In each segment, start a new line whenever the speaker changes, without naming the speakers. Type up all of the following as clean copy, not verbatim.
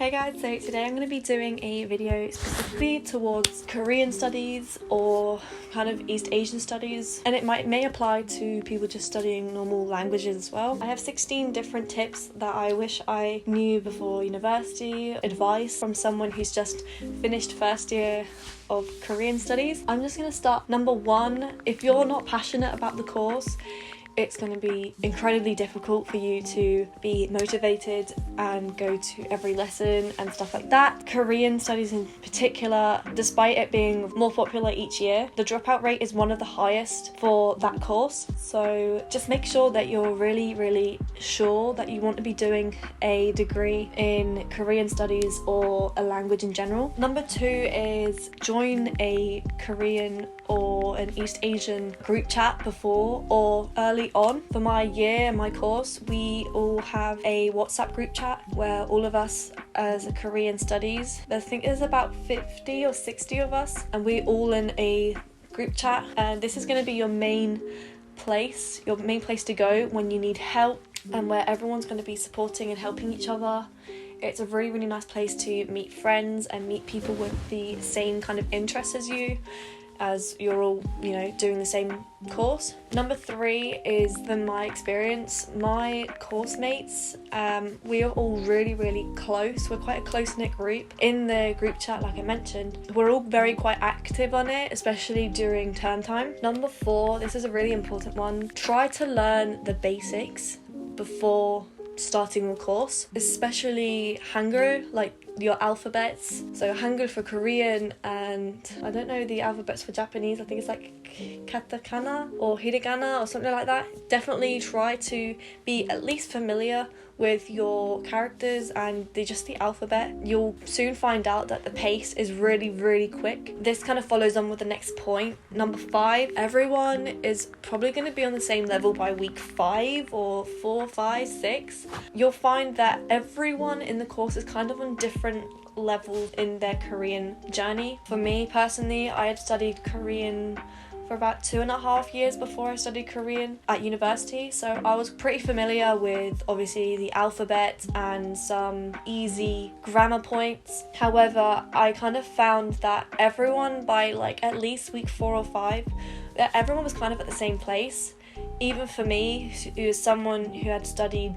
Hey guys, so today I'm going to be doing a video specifically towards Korean studies or kind of East Asian studies, and it may apply to people just studying normal languages as well. I have 16 different tips that I wish I knew before university, advice from someone who's just finished first year of Korean studies. I'm just going to start. Number one, if you're not passionate about the course, it's going to be incredibly difficult for you to be motivated and go to every lesson and stuff like that. Korean studies in particular, despite it being more popular each year, the dropout rate is one of the highest for that course. So just make sure that you're really sure that you want to be doing a degree in Korean studies or a language in general. Number two is join a Korean or an East Asian group chat before or early on. For my year, my course, we all have a WhatsApp group chat where all of us as a Korean studies, I think there's about 50 or 60 of us, and we're all in a group chat, and this is going to be your main place to go when you need help, and where everyone's going to be supporting and helping each other. It's a really nice place to meet friends and meet people with the same kind of interests as you, as you're all, doing the same course. Number three is my experience. My course mates, we are all really close. We're quite a close-knit group. In the group chat, like I mentioned, we're all quite active on it, especially during term time. Number four, this is a really important one. Try to learn the basics before starting the course, especially Hangul, like your alphabets. So Hangul for Korean, and I don't know the alphabets for Japanese. I think it's like katakana or hiragana or something like that. Definitely try to be at least familiar with your characters and just the alphabet. You'll soon find out that the pace is really quick. This kind of follows on with the next point. Number five, everyone is probably going to be on the same level by week 5 or 4, 5, 6. You'll find that everyone in the course is kind of on different levels in their Korean journey. For me personally, I had studied Korean for about 2.5 years before I studied Korean at university, so I was pretty familiar with obviously the alphabet and some easy grammar points. However, I kind of found that everyone by at least week 4 or 5, that everyone was kind of at the same place. Even for me, who is someone who had studied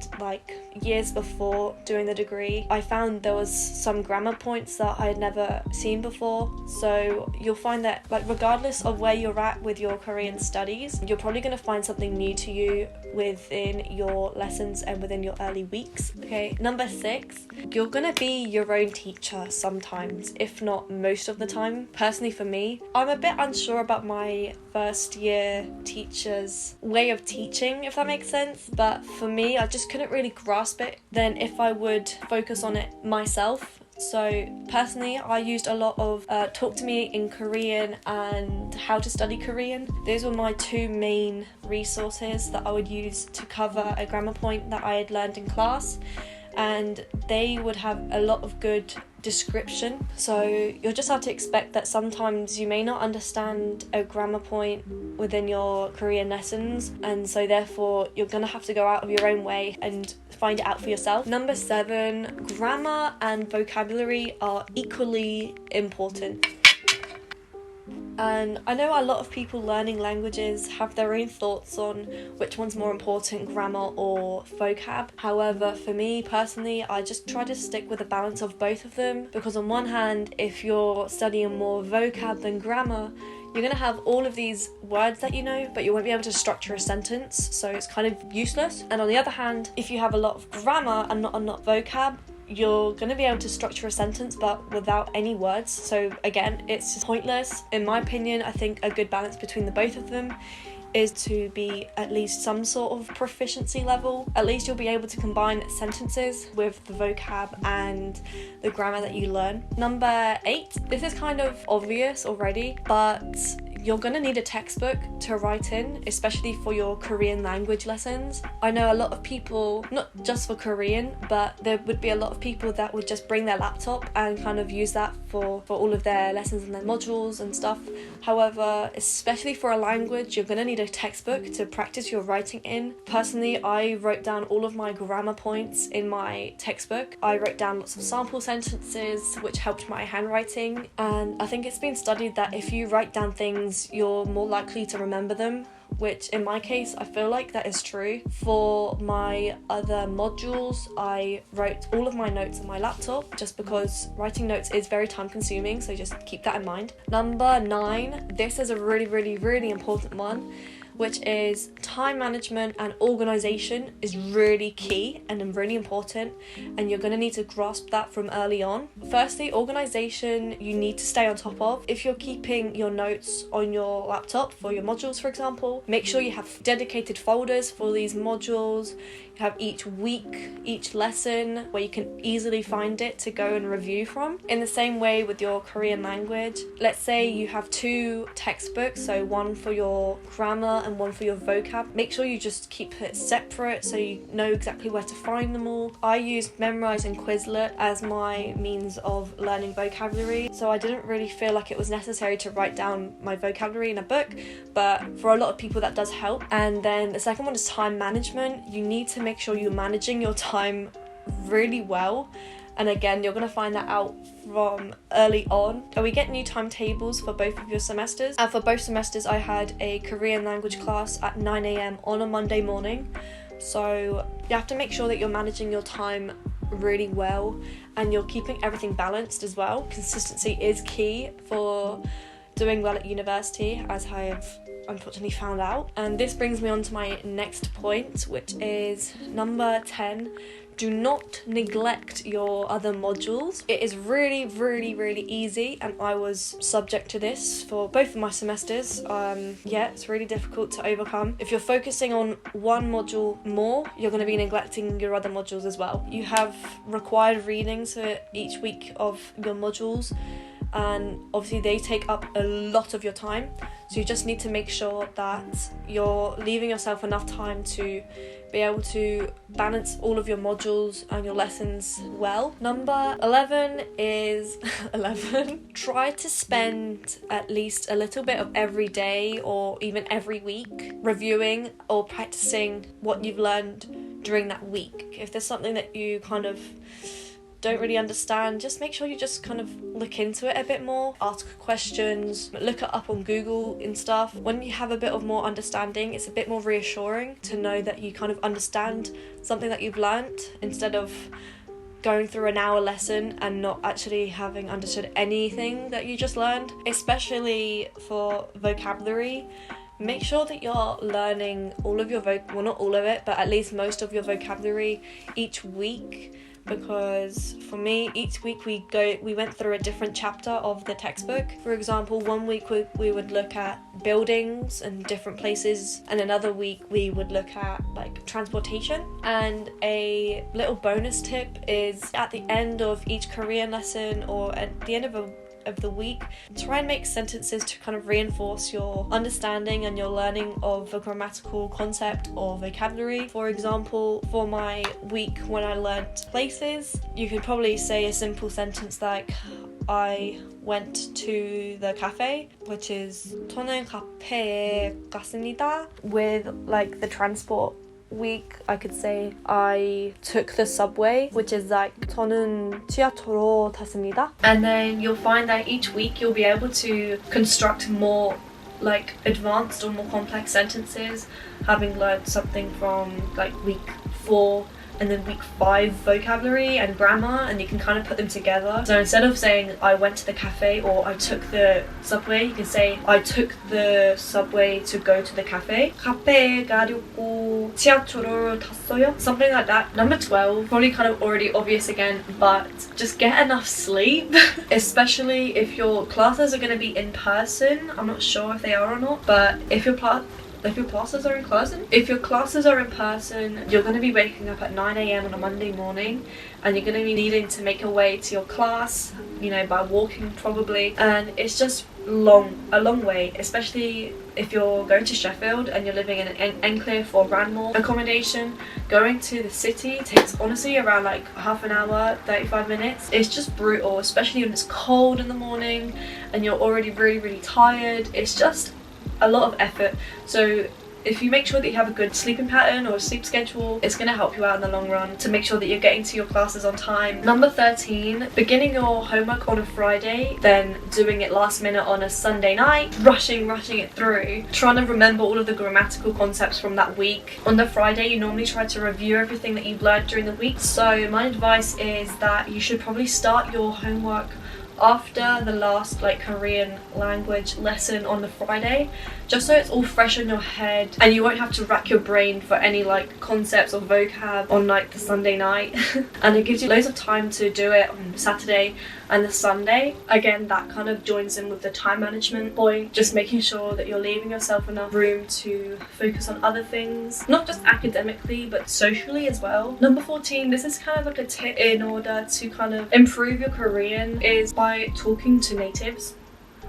years before doing the degree, I found there was some grammar points that I had never seen before. So you'll find that regardless of where you're at with your Korean studies, you're probably going to find something new to you within your lessons and within your early weeks. Okay, number 6, you're going to be your own teacher sometimes, if not most of the time. Personally for me, I'm a bit unsure about my first year teacher's way of teaching, if that makes sense, but for me, I just couldn't really grasp it then if I would focus on it myself. So personally, I used a lot of Talk to Me in Korean and How to Study Korean. Those were my two main resources that I would use to cover a grammar point that I had learned in class, and they would have a lot of good description. So you'll just have to expect that sometimes you may not understand a grammar point within your Korean lessons, and so therefore you're going to have to go out of your own way and find it out for yourself. Number 7, grammar and vocabulary are equally important. And I know a lot of people learning languages have their own thoughts on which one's more important, grammar or vocab. However, for me personally, I just try to stick with a balance of both of them, because on one hand, if you're studying more vocab than grammar, you're going to have all of these words that you know, but you won't be able to structure a sentence, so it's kind of useless. And on the other hand, if you have a lot of grammar and not vocab, you're going to be able to structure a sentence but without any words, so again, it's just pointless. In my opinion, I think a good balance between the both of them is to be at least some sort of proficiency level. At least you'll be able to combine sentences with the vocab and the grammar that you learn. Number 8, this is kind of obvious already, but you're gonna need a textbook to write in, especially for your Korean language lessons. I know a lot of people, not just for Korean, but there would be a lot of people that would just bring their laptop and kind of use that for all of their lessons and their modules and stuff. However, especially for a language, you're gonna need a textbook to practice your writing in. Personally, I wrote down all of my grammar points in my textbook. I wrote down lots of sample sentences, which helped my handwriting, and I think it's been studied that if you write down things, you're more likely to remember them, which in my case, I feel like that is true. For my other modules, I wrote all of my notes on my laptop just because writing notes is very time consuming, so just keep that in mind. Number 9, this is a really important one, which is time management and organization is really key and really important, and you're going to need to grasp that from early on. Firstly, organization you need to stay on top of. If you're keeping your notes on your laptop for your modules, for example, make sure you have dedicated folders for these modules. You have each week, each lesson where you can easily find it to go and review from. In the same way with your Korean language, let's say you have 2 textbooks, so one for your grammar and one for your vocab. Make sure you just keep it separate so you know exactly where to find them all. I used Memrise and Quizlet as my means of learning vocabulary, so I didn't really feel like it was necessary to write down my vocabulary in a book, but for a lot of people that does help. And then the second one is time management. You need to make sure you're managing your time really well, and again, you're going to find that out from early on. We get new timetables for both of your semesters, and for both semesters I had a Korean language class at 9 a.m. on a Monday morning, so you have to make sure that you're managing your time really well and you're keeping everything balanced as well. Consistency is key for doing well at university, as I have unfortunately found out. And this brings me on to my next point, which is number 10. Do not neglect your other modules. It is really easy, and I was subject to this for both of my semesters. It's really difficult to overcome. If you're focusing on one module more, you're going to be neglecting your other modules as well. You have required readings for each week of your modules, and obviously they take up a lot of your time, so you just need to make sure that you're leaving yourself enough time to be able to balance all of your modules and your lessons well. Number 11 is 11. Try to spend at least a little bit of every day or even every week reviewing or practicing what you've learned during that week. If there's something that you kind of don't really understand, just make sure you just kind of look into it a bit more, ask questions, look it up on Google and stuff. When you have a bit of more understanding, it's a bit more reassuring to know that you kind of understand something that you've learnt, instead of going through an hour lesson and not actually having understood anything that you just learned. Especially for vocabulary, make sure that you're learning all of your well, not all of it, but at least most of your vocabulary each week. Because for me, each week we went through a different chapter of the textbook. For example, one week we would look at buildings and different places, and another week we would look at like transportation. And a little bonus tip is, at the end of each Korean lesson or at the end of the week, try and make sentences to kind of reinforce your understanding and your learning of a grammatical concept or vocabulary. For example, for my week when I learnt places, you could probably say a simple sentence like, I went to the cafe, which is 저는 카페에 갔습니다. With like the transport week, I could say I took the subway, which is like 저는 지하철로 탔습니다. And then you'll find that each week you'll be able to construct more like advanced or more complex sentences, having learned something from like week 4 and then week 5 vocabulary and grammar, and you can kind of put them together. So instead of saying I went to the cafe or I took the subway, you can say I took the subway to go to the cafe. 카페에 가려고 지하철을 탔어요. Something like that. Number 12, probably kind of already obvious again, but just get enough sleep. Especially if your classes are going to be in person. I'm not sure if they are or not, but if your classes are in person, you're going to be waking up at 9 a.m. on a Monday morning, and you're going to be needing to make your way to your class, by walking probably, and it's just a long way, especially if you're going to Sheffield and you're living in an enclave or Ranmore accommodation. Going to the city takes honestly around like half an hour, 35 minutes. It's just brutal, especially when it's cold in the morning and you're already really tired. It's just a lot of effort. So if you make sure that you have a good sleeping pattern or a sleep schedule, it's going to help you out in the long run to make sure that you're getting to your classes on time. Number 13, beginning your homework on a Friday, then doing it last minute on a Sunday night, rushing it through, trying to remember all of the grammatical concepts from that week. On the Friday, you normally try to review everything that you've learned during the week. So my advice is that you should probably start your homework after the last like Korean language lesson on the Friday, just so it's all fresh in your head and you won't have to rack your brain for any like concepts or vocab on like the Sunday night. And it gives you loads of time to do it on Saturday and the Sunday. Again, that kind of joins in with the time management point, just making sure that you're leaving yourself enough room to focus on other things, not just academically but socially as well. Number 14, this is kind of like a tip in order to kind of improve your Korean, is by talking to natives,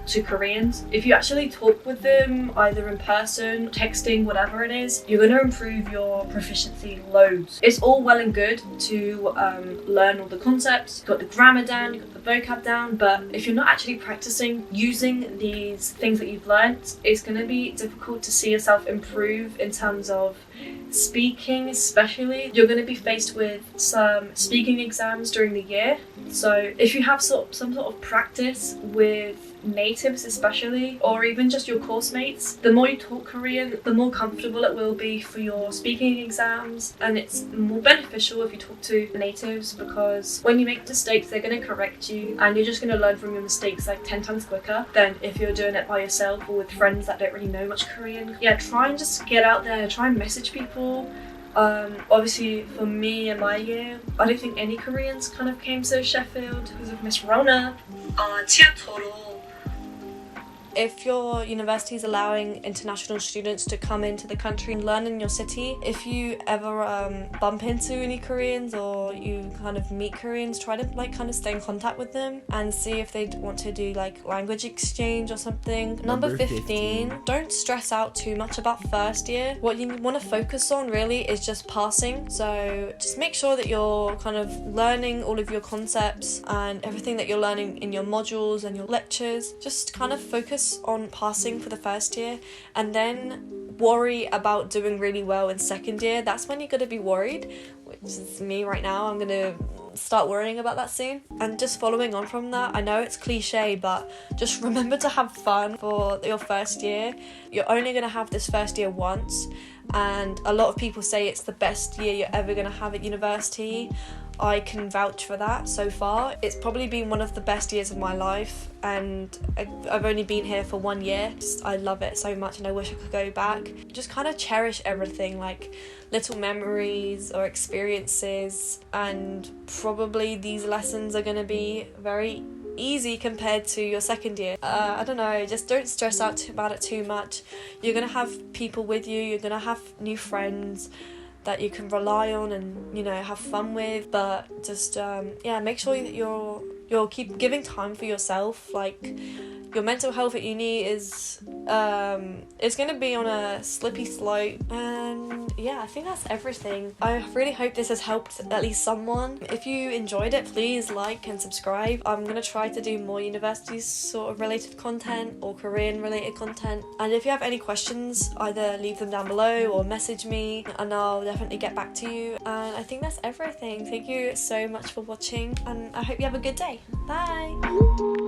to Koreans. If you actually talk with them either in person, texting, whatever it is, you're going to improve your proficiency loads. It's all well and good to learn all the concepts, you've got the grammar down, you've got the vocab down, but if you're not actually practicing using these things that you've learned, it's going to be difficult to see yourself improve in terms of speaking. Especially, you're going to be faced with some speaking exams during the year, so if you have some sort of practice with natives especially, or even just your course mates, the more you talk Korean, the more comfortable it will be for your speaking exams. And it's more beneficial if you talk to natives, because when you make mistakes, they're going to correct you and you're just going to learn from your mistakes like 10 times quicker than if you're doing it by yourself or with friends that don't really know much Korean. Yeah, try and just get out there, try and message people. Obviously for me in my year, I don't think any Koreans kind of came to Sheffield because of Miss Rauner. If your university is allowing international students to come into the country and learn in your city, if you ever bump into any Koreans or you kind of meet Koreans, try to like kind of stay in contact with them and see if they want to do like language exchange or something. Number 15, don't stress out too much about first year. What you want to focus on really is just passing. So just make sure that you're kind of learning all of your concepts and everything that you're learning in your modules and your lectures. Just kind of focus on passing for the first year, and then worry about doing really well in second year. That's when you're going to be worried, which is me right now. I'm going to start worrying about that soon. And just following on from that, I know it's cliche, but just remember to have fun for your first year. You're only going to have this first year once, and a lot of people say it's the best year you're ever going to have at university. I can vouch for that so far. It's probably been one of the best years of my life, and I've only been here for 1 year. I love it so much and I wish I could go back. Just kind of cherish everything, like little memories or experiences, and probably these lessons are going to be very easy compared to your second year. I don't know, just don't stress out about it too much. You're going to have people with you, you're going to have new friends that you can rely on and, you know, have fun with, but just make sure that you'll keep giving time for yourself. Like, your mental health at uni is it's going to be on a slippy slope. And yeah, I think that's everything. I really hope this has helped at least someone. If you enjoyed it, please like and subscribe. I'm going to try to do more university sort of related content or Korean related content. And if you have any questions, either leave them down below or message me and I'll definitely get back to you. And I think that's everything. Thank you so much for watching and I hope you have a good day. Bye!